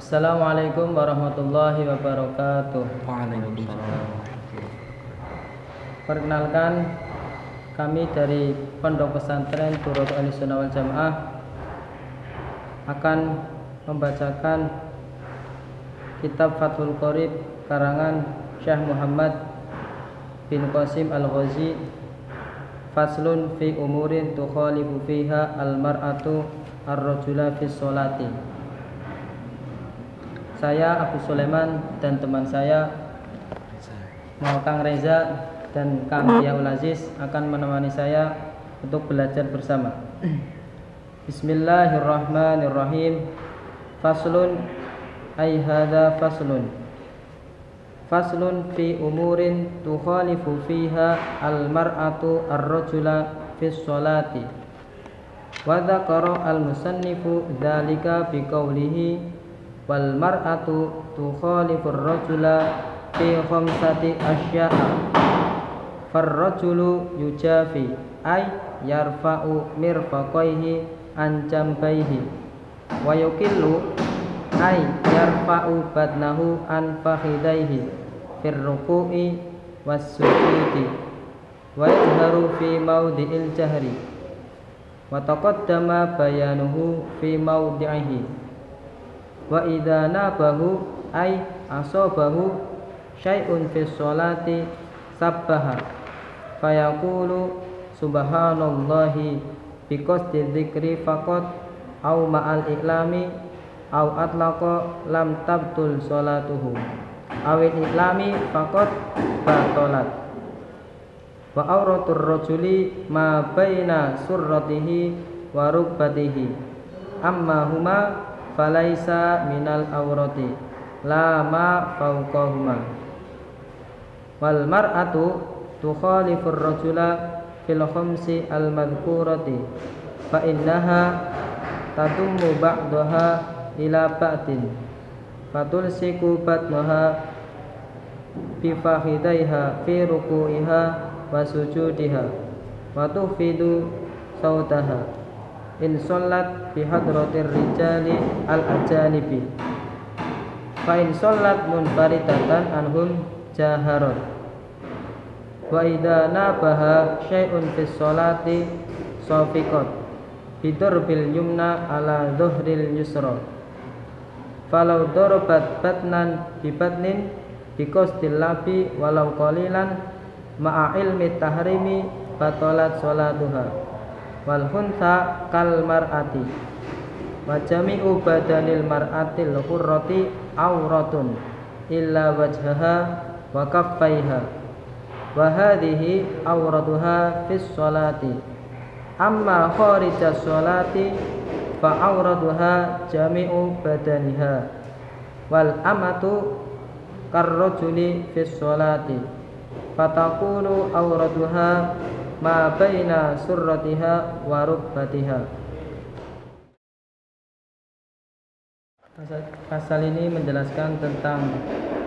Assalamualaikum warahmatullahi wabarakatuh. Waalaikumsalam. Perkenalkan, kami dari Pondok Pesantren Durratul Ahlussunnah wal Jamaah akan membacakan kitab Fathul Qorib karangan Syekh Muhammad bin Qasim Al-Ghazi, Faslun fi umurin tukhalifu fiha al-mar'atu ar-rajula fi sholati. Saya Abu Sulaiman dan teman saya Kang Reza dan Kang Diaul Aziz akan menemani saya untuk belajar bersama. Bismillahirrahmanirrahim. Faslun ay hadza faslun. Faslun fi umurin tukhalifu fiha al-mar'atu ar-rajula fi sholati. Wa dzakara al-musannifu dzalika bi qawlihi wal mar'atu tukhalifur rajula fi khamsati asya'a. Farrajulu yujafi ay yarfa'u mirfaqaihi an jambaihi wa yukillu ay yarfa'u badnahu an fakhidaihi fir ruku'i was sujudi wa yadharu fi mawdi'il jahri wa taqaddama bayanuhu fi mawdi'ihi. Wa idza nabahu ay asabahu syai'un fi sholati sabbaha fayaqulu subhanallahi biqasdi dzikri faqat au ma'al iklami au atlaqa lam tabtul sholatuhu awil iklami faqat batalat. Wa auratur rajuli ma baina surratihi wa rukbatihi amma huma falaisa minal aurati la ma fawqahuma. Wal mar'atu tukhalifur rajula fil khamsi al madhkurati fa innaha tadummu ba'daha ila ba'din fatulsiku batnaha bi fakhidaiha fi ruku'iha wa sujudiha wa tufidu sautaha in shollat fi hadratir rijali al ajanibi fa in shollat munfaridatan anhum jaharat. Wa idza nabaha syai'un fi sholati safiqat bidurbil yumna ala dhuhril yusra falau darabat batnan bi batnin bi qasdil labi walau qalilan ma'a ilmi tahrimi batalat sholatuha. Wal huntha kal mar'ati wa jami'u badanil mar'atil hurrati auratun illa wajhaha wa kaffaiha wa hadhihi auratuha fis sholati amma kharijas sholati fa auratuha jami'u badaniha wal amatu karrajuli fis sholati fatakunu auratuha ma baina surratiha wa rukbatiha. Pasal ini menjelaskan tentang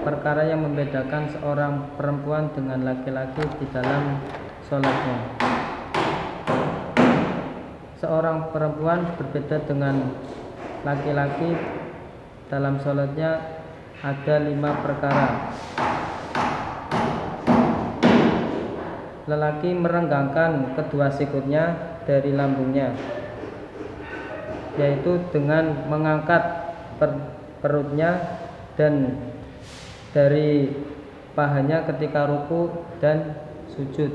perkara yang membedakan seorang perempuan dengan laki-laki di dalam sholatnya. Seorang perempuan berbeda dengan laki-laki dalam sholatnya ada 5 perkara. Lelaki merenggangkan kedua sikutnya dari lambungnya, yaitu dengan mengangkat perutnya dan dari pahanya ketika ruku dan sujud.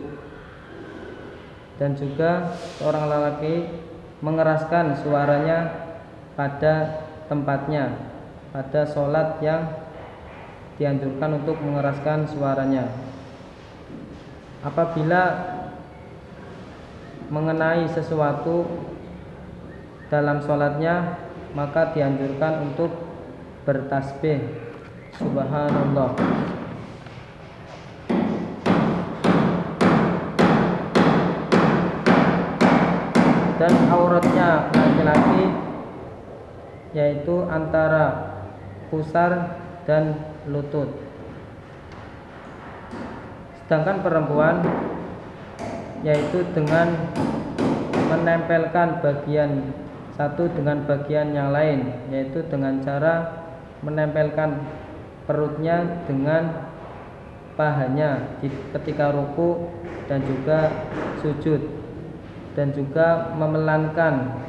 Dan juga seorang lelaki mengeraskan suaranya pada tempatnya, pada sholat yang dianjurkan untuk mengeraskan suaranya. Apabila mengenai sesuatu dalam sholatnya, maka dianjurkan untuk bertasbih subhanallah. Dan auratnya laki-laki yaitu antara pusar dan lutut. Sedangkan perempuan yaitu dengan menempelkan bagian satu dengan bagian yang lain, yaitu dengan cara menempelkan perutnya dengan pahanya ketika ruku dan juga sujud, dan juga memelankan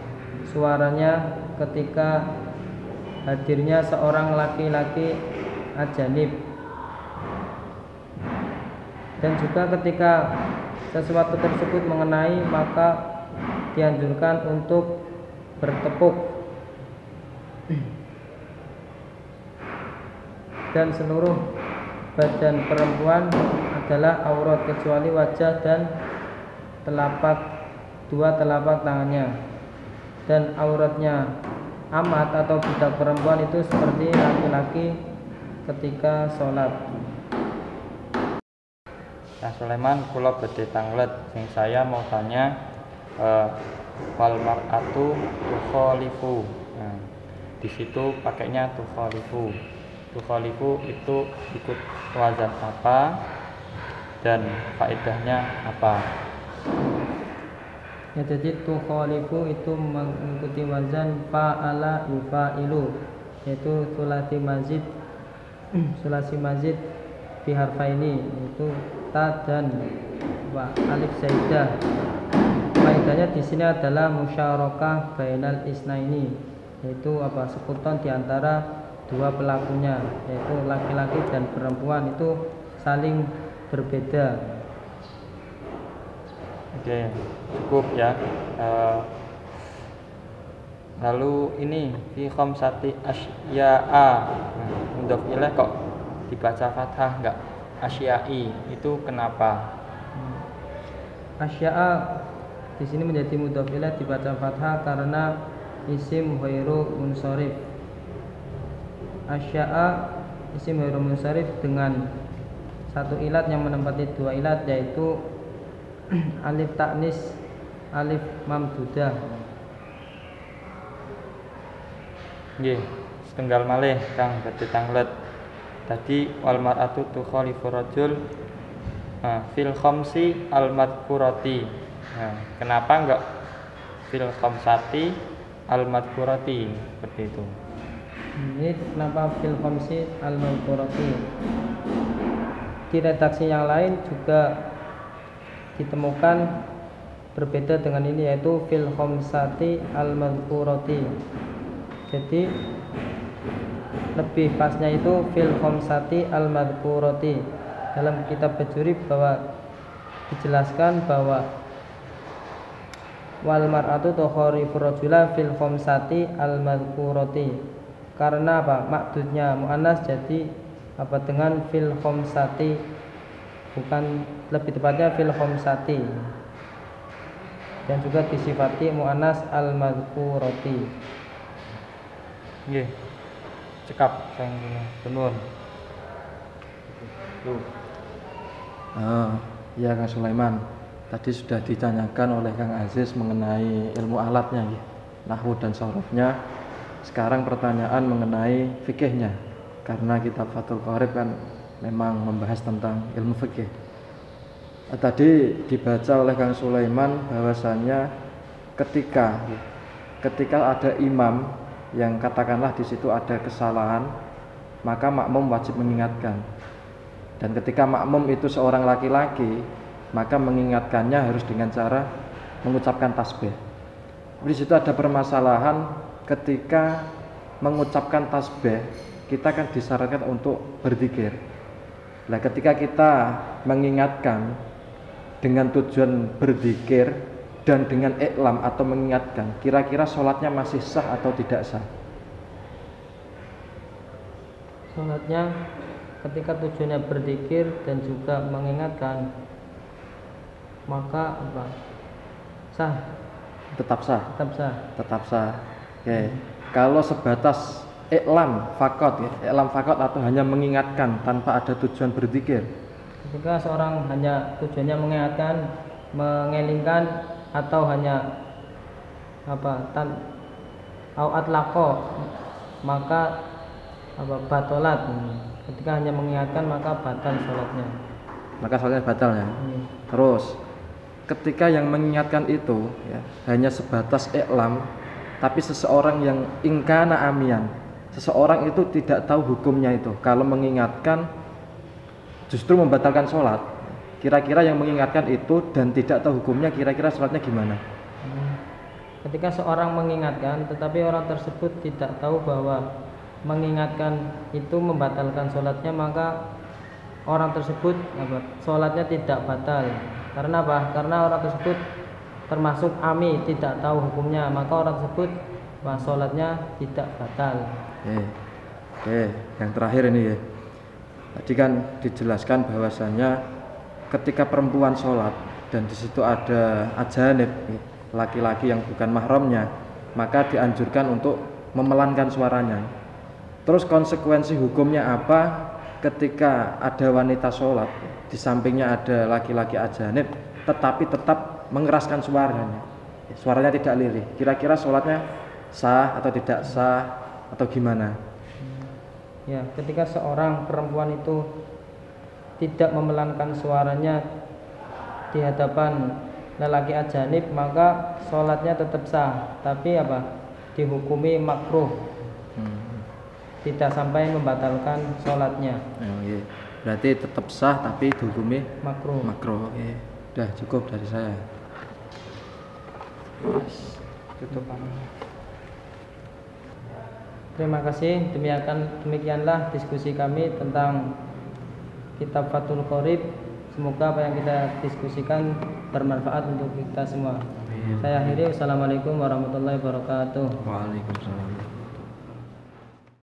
suaranya ketika hadirnya seorang laki-laki ajanib, dan juga ketika sesuatu tersebut mengenai, maka dianjurkan untuk bertepuk, dan seluruh badan perempuan adalah aurat kecuali wajah dan dua telapak tangannya. Dan auratnya amat atau budak perempuan itu seperti laki-laki ketika sholat. Nah, Sulaiman, kula badhe tanglet, sing saya mau tanya wal mar'atu tukhalifu. Nah, di situ pakainya tukhalifu. Tukhalifu itu ikut wazan apa dan faedahnya apa? Ya, jadi tukhalifu itu mengikuti wazan fa'ala yufa'ilu, yaitu sulasi mazid biharfaini, yaitu ta dan wa alif zaidah. Faedahnya di sini adalah musyarakah bainal isnaini, yaitu sekuton di antara dua pelakunya, yaitu laki-laki dan perempuan itu saling berbeda. Oke, cukup ya. Lalu ini fi khamsati asya'a. Mudhof ilaih kok dibaca fathah enggak asya'i? Itu kenapa? Asya'a di sini menjadi mudhof ilaih dibaca fathah karena isim ghairu munsharif. Asya'a isim ghairu munsharif dengan satu ilat yang menempati dua ilat, yaitu alif taknis, alif mamdudah. Nggih, setenggal malih Kang badhe tanglet. Tadi wal mar'atu tukhalifu rajul fil khamsi al madhkurati. Nah, kenapa enggak fil khamsati al madhkurati seperti itu? Ini kenapa fil khamsi al madhkurati? Di redaksi yang lain juga ditemukan berbeda dengan ini, yaitu fil khamsati al madhkurati. Jadi lebih pasnya itu fil khamsati al madhkurati. Dalam kitab Bajuri bahwa dijelaskan bahwa wal mar'atu tukhalifu rajula fil khamsati al madhkurati. Karena maksudnya muannas, jadi dengan fil khamsati, bukan, lebih tepatnya fil khamsati, dan juga disifati muannas al madhkurati. Nggih. Cekap Kang Tenun. Ya Kang Sulaiman, tadi sudah ditanyakan oleh Kang Aziz mengenai ilmu alatnya ya, nahwu dan sharafnya. Sekarang pertanyaan mengenai fikihnya, karena kitab Fathul Qorib kan memang membahas tentang ilmu fikih. Tadi dibaca oleh Kang Sulaiman bahwasanya ketika ada imam yang katakanlah di situ ada kesalahan, maka makmum wajib mengingatkan. Dan ketika makmum itu seorang laki-laki, maka mengingatkannya harus dengan cara mengucapkan tasbih. Di situ ada permasalahan, ketika mengucapkan tasbih, kita kan disyaratkan untuk berzikir. Nah, ketika kita mengingatkan dengan tujuan berzikir dan dengan iklam atau mengingatkan, kira-kira sholatnya masih sah atau tidak sah? Sholatnya ketika tujuannya berzikir dan juga mengingatkan, maka sah. Tetap sah. Tetap sah. Oke. Kalau sebatas iklam fakot ya, iklam fakot atau hanya mengingatkan tanpa ada tujuan berzikir. Ketika seorang hanya tujuannya mengingatkan, mengelingkan, atau hanya au atlaqo, maka batolat. Ketika hanya mengingatkan, maka batal sholatnya. Maka sholatnya batal ya. Terus ketika yang mengingatkan itu ya, hanya sebatas iklam, tapi seseorang yang ingkana amian, seseorang itu tidak tahu hukumnya itu, kalau mengingatkan justru membatalkan sholat, kira-kira yang mengingatkan itu dan tidak tahu hukumnya, kira-kira sholatnya gimana? Ketika seorang mengingatkan tetapi orang tersebut tidak tahu bahwa mengingatkan itu membatalkan sholatnya, maka orang tersebut sholatnya tidak batal. Karena apa? Karena orang tersebut termasuk ami, tidak tahu hukumnya, maka orang tersebut sholatnya tidak batal. Oke, yang terakhir ini ya. Tadi kan dijelaskan bahwasannya ketika perempuan sholat dan di situ ada ajanib, laki-laki yang bukan mahramnya, maka dianjurkan untuk memelankan suaranya. Terus konsekuensi hukumnya apa ketika ada wanita sholat, di sampingnya ada laki-laki ajanib, tetapi tetap mengeraskan suaranya, suaranya tidak lirih, kira-kira sholatnya sah atau tidak sah atau gimana? Ya, ketika seorang perempuan itu tidak memelankan suaranya di hadapan lelaki ajanib, maka sholatnya tetap sah, tapi dihukumi makruh, tidak sampai membatalkan sholatnya. Iya. Berarti tetap sah tapi dihukumi makruh. Oke. Udah cukup dari saya. Tutup. Terima kasih. Demikianlah diskusi kami tentang kitab Fathul Qorib. Semoga apa yang kita diskusikan bermanfaat untuk kita semua. Saya akhiri. Wassalamualaikum warahmatullahi wabarakatuh. Waalaikumsalam.